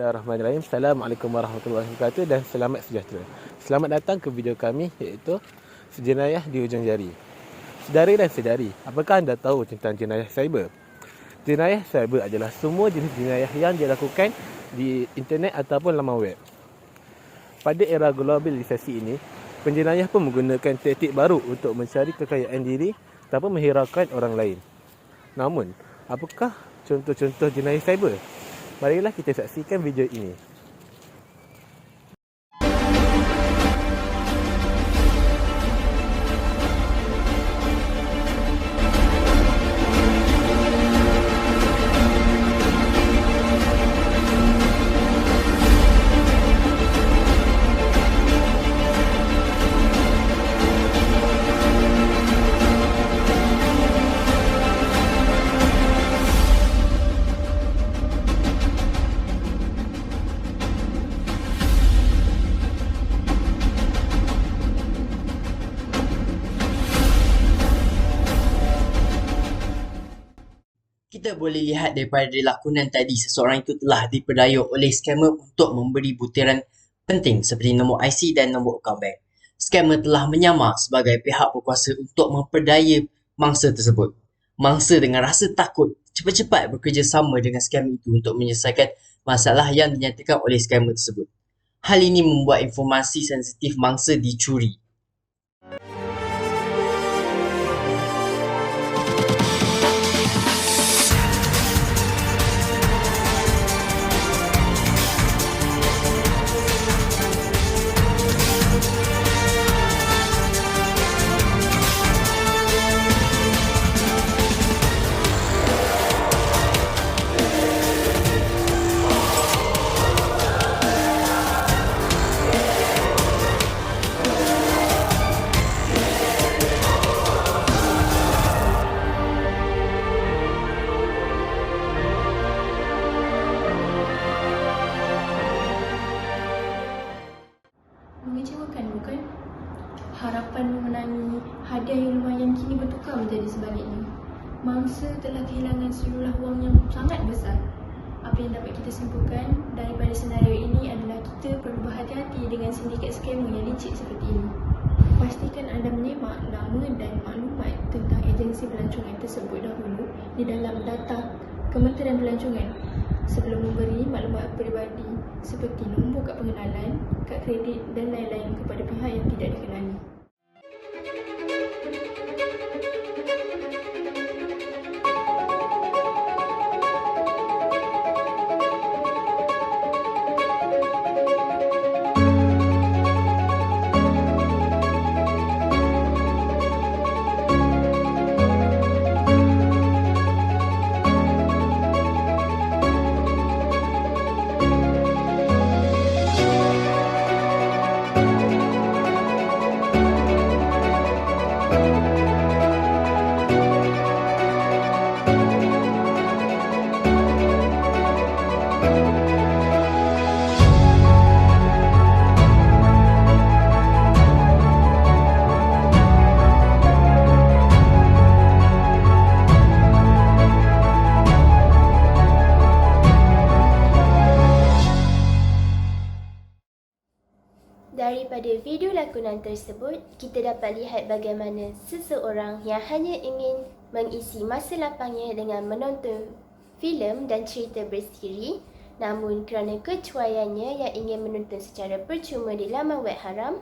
Bismillahirrahmanirrahim. Assalamualaikum warahmatullahi wabarakatuh dan selamat sejahtera. Selamat datang ke video kami iaitu Sejenayah di Ujung Jari. Saudari dan saudari, apakah anda tahu tentang jenayah cyber? Jenayah cyber adalah semua jenis jenayah yang dilakukan di internet ataupun laman web. Pada era globalisasi ini, penjenayah pun menggunakan taktik baru untuk mencari kekayaan diri tanpa menghiraukan orang lain. Namun, apakah contoh-contoh jenayah cyber? Marilah kita saksikan video ini. Kita boleh lihat daripada lakonan tadi, seseorang itu telah diperdaya oleh scammer untuk memberi butiran penting seperti nombor IC dan nombor akaun bank. Scammer telah menyamar sebagai pihak berkuasa untuk memperdaya mangsa tersebut. Mangsa dengan rasa takut cepat-cepat bekerjasama dengan scammer itu untuk menyelesaikan masalah yang dinyatakan oleh scammer tersebut. Hal ini membuat informasi sensitif mangsa dicuri. Mengecewakan bukan? Harapan memenangi hadiah yang lumayan kini bertukar menjadi sebaliknya. Mangsa telah kehilangan sejumlah wang yang sangat besar. Apa yang dapat kita simpulkan daripada senario ini adalah kita perlu berhati-hati dengan sindiket scammer yang licik seperti ini. Pastikan anda menyemak nama dan maklumat tentang agensi pelancongan tersebut dahulu di dalam data Kementerian Pelancongan sebelum memberi maklumat peribadi seperti nombor kad pengenalan, kad kredit dan lain-lain kepada pihak yang tidak dikenali. Daripada video lakonan tersebut, kita dapat lihat bagaimana seseorang yang hanya ingin mengisi masa lapangnya dengan menonton filem dan cerita bersiri, namun kerana kecuaiannya yang ingin menonton secara percuma di laman web haram,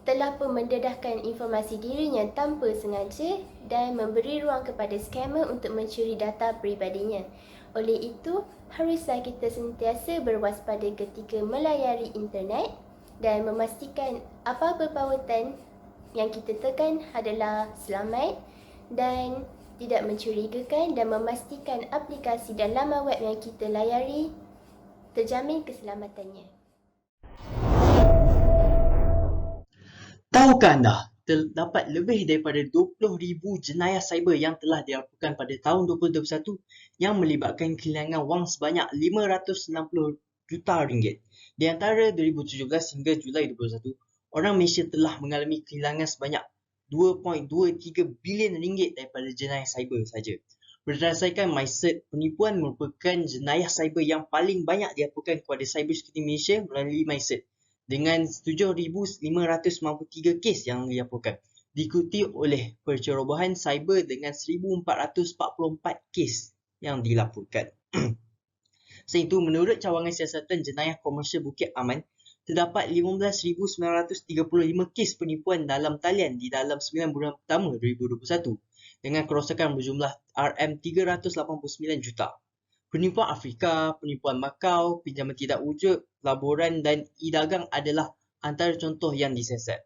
telah pun mendedahkan informasi dirinya tanpa sengaja dan memberi ruang kepada scammer untuk mencuri data peribadinya. Oleh itu, haruslah kita sentiasa berwaspada ketika melayari internet dan memastikan apa-apa pautan yang kita tekan adalah selamat dan tidak mencurigakan, dan memastikan aplikasi dan laman web yang kita layari terjamin keselamatannya. Tahukah anda, terdapat lebih daripada 20,000 jenayah cyber yang telah dilakukan pada tahun 2021 yang melibatkan kehilangan wang sebanyak 560 juta ringgit. Di antara 2017 hingga Julai 2021, orang Malaysia telah mengalami kehilangan sebanyak 2.23 bilion ringgit daripada jenayah cyber saja. Berdasarkan MyCert, penipuan merupakan jenayah cyber yang paling banyak dilaporkan kepada Cyber Security Malaysia melalui MyCert dengan 7,593 kes yang dilaporkan. Diikuti oleh pencerobohan cyber dengan 1,444 kes yang dilaporkan. Selain itu, menurut Cawangan Siasatan Jenayah Komersial Bukit Aman, terdapat 15,935 kes penipuan dalam talian di dalam 9 bulan pertama 2021 dengan kerosakan berjumlah RM389 juta. Penipuan Afrika, penipuan Macau, pinjaman tidak wujud, laboran dan e-dagang adalah antara contoh yang disiasat.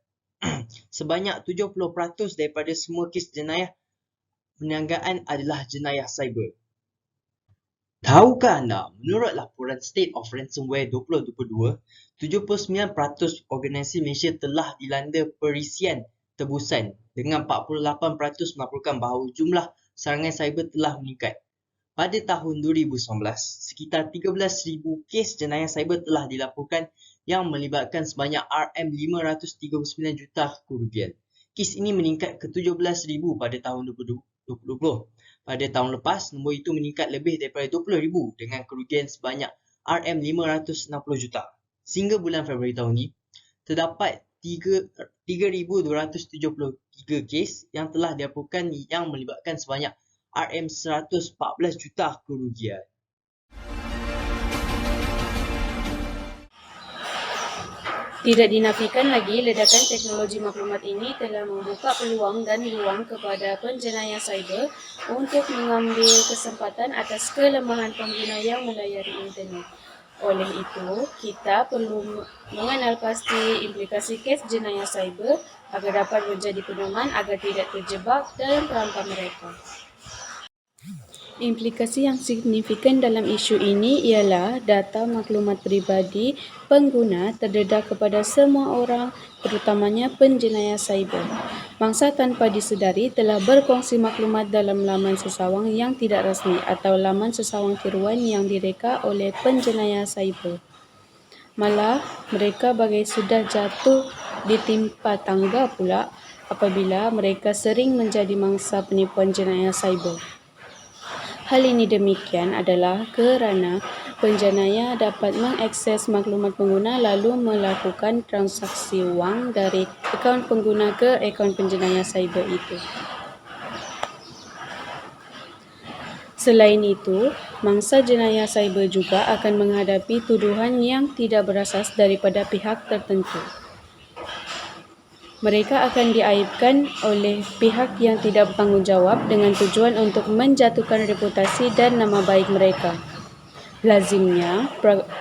Sebanyak 70% daripada semua kes jenayah perniagaan adalah jenayah cyber. Tahukah anda, menurut laporan State of Ransomware 2022, 79% organisasi Malaysia telah dilanda perisian tebusan dengan 48% melaporkan bahawa jumlah serangan cyber telah meningkat. Pada tahun 2019, sekitar 13,000 kes jenayah cyber telah dilaporkan yang melibatkan sebanyak RM539 juta kerugian. Kes ini meningkat ke 17,000 pada tahun 2020. Pada tahun lepas, nombor itu meningkat lebih daripada 20,000 dengan kerugian sebanyak RM560 juta. Sehingga bulan Februari tahun ini, terdapat 3,273 kes yang telah dilaporkan yang melibatkan sebanyak RM114 juta kerugian. Tidak dinafikan lagi, ledakan teknologi maklumat ini telah membuka peluang dan ruang kepada penjenayah cyber untuk mengambil kesempatan atas kelemahan pengguna yang melayari internet. Oleh itu, kita perlu mengenal pasti implikasi kes jenayah cyber agar dapat menjadi pedoman agar tidak terjebak dalam perangkap mereka. Implikasi yang signifikan dalam isu ini ialah data maklumat peribadi pengguna terdedah kepada semua orang, terutamanya penjenayah cyber. Mangsa tanpa disedari telah berkongsi maklumat dalam laman sesawang yang tidak rasmi atau laman sesawang tiruan yang direka oleh penjenayah cyber. Malah, mereka bagai sudah jatuh ditimpa tangga pula apabila mereka sering menjadi mangsa penipuan jenayah cyber. Hal ini demikian adalah kerana penjenayah dapat mengakses maklumat pengguna lalu melakukan transaksi wang dari akaun pengguna ke akaun penjenayah cyber itu. Selain itu, mangsa jenayah cyber juga akan menghadapi tuduhan yang tidak berasas daripada pihak tertentu. Mereka akan diaibkan oleh pihak yang tidak bertanggungjawab dengan tujuan untuk menjatuhkan reputasi dan nama baik mereka. Lazimnya,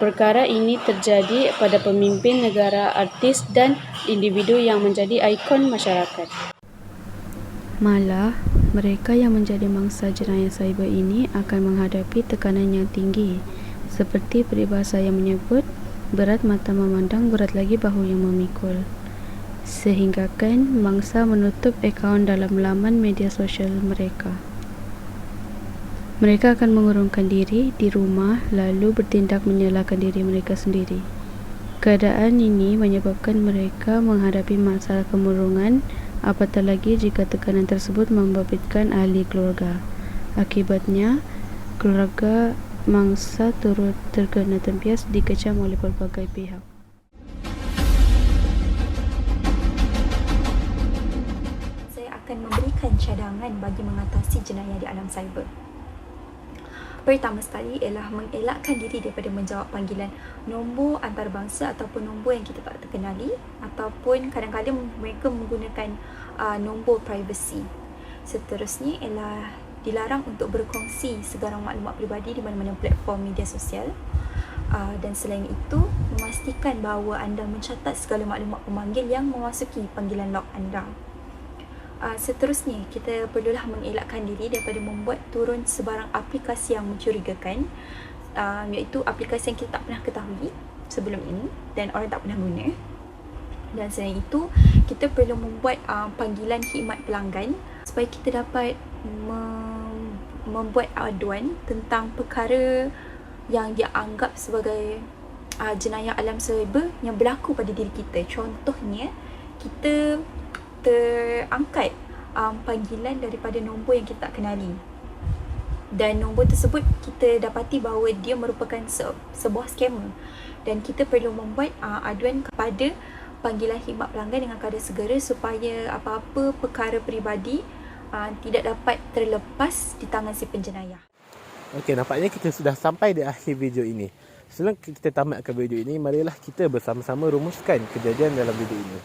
perkara ini terjadi pada pemimpin negara, artis dan individu yang menjadi ikon masyarakat. Malah, mereka yang menjadi mangsa jenayah cyber ini akan menghadapi tekanan yang tinggi. Seperti peribahasa yang menyebut, berat mata memandang, berat lagi bahu yang memikul. Sehinggakan mangsa menutup akaun dalam laman media sosial mereka. Mereka akan mengurungkan diri di rumah lalu bertindak menyalahkan diri mereka sendiri. Keadaan ini menyebabkan mereka menghadapi masalah kemurungan, apatah lagi jika tekanan tersebut membabitkan ahli keluarga. Akibatnya, keluarga mangsa turut terkena tempias dikecam oleh pelbagai pihak. Akan memberikan cadangan bagi mengatasi jenayah di alam cyber. Pertama sekali ialah mengelakkan diri daripada menjawab panggilan nombor antarabangsa ataupun nombor yang kita tak terkenali, ataupun kadang-kadang mereka menggunakan nombor privacy. Seterusnya ialah dilarang untuk berkongsi sebarang maklumat peribadi di mana-mana platform media sosial. Dan selain itu, memastikan bahawa anda mencatat segala maklumat pemanggil yang memasuki panggilan log anda. Seterusnya, kita perlulah mengelakkan diri daripada membuat turun sebarang aplikasi yang mencurigakan, iaitu aplikasi yang kita tak pernah ketahui sebelum ini dan orang tak pernah guna. Dan selain itu, kita perlu membuat panggilan khidmat pelanggan supaya kita dapat membuat aduan tentang perkara yang dianggap sebagai jenayah alam cyber yang berlaku pada diri kita. Contohnya, kita terangkat panggilan daripada nombor yang kita tak kenali. Dan nombor tersebut kita dapati bahawa dia merupakan sebuah scammer, dan kita perlu membuat aduan kepada panggilan khidmat pelanggan dengan kadar segera supaya apa-apa perkara peribadi tidak dapat terlepas di tangan si penjenayah. Okey, nampaknya kita sudah sampai di akhir video ini. Sebelum kita tamatkan video ini, marilah kita bersama-sama rumuskan kejadian dalam video ini.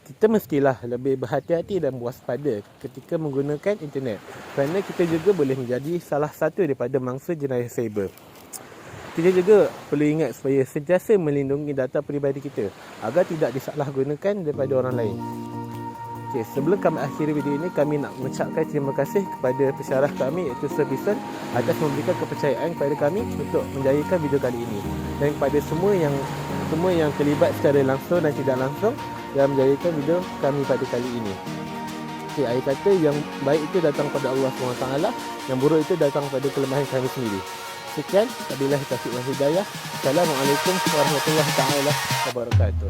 Kita mestilah lebih berhati-hati dan waspada ketika menggunakan internet, kerana kita juga boleh menjadi salah satu daripada mangsa jenayah cyber. Kita juga perlu ingat supaya sentiasa melindungi data peribadi kita agar tidak disalahgunakan daripada orang lain. Okey, sebelum kami akhiri video ini, kami nak mengucapkan terima kasih kepada pesyarah kami iaitu Sir Vincent atas memberikan kepercayaan kepada kami untuk menjayakan video kali ini, dan kepada semua yang terlibat secara langsung dan tidak langsung dalam menjayakan video kami pada kali ini. Okey, akhir kata yang baik itu datang pada Allah SWT, yang buruk itu datang pada kelemahan kami sendiri. Sekian, wabillahi taufiq wal hidayah. Assalamualaikum warahmatullahi taala wabarakatuh.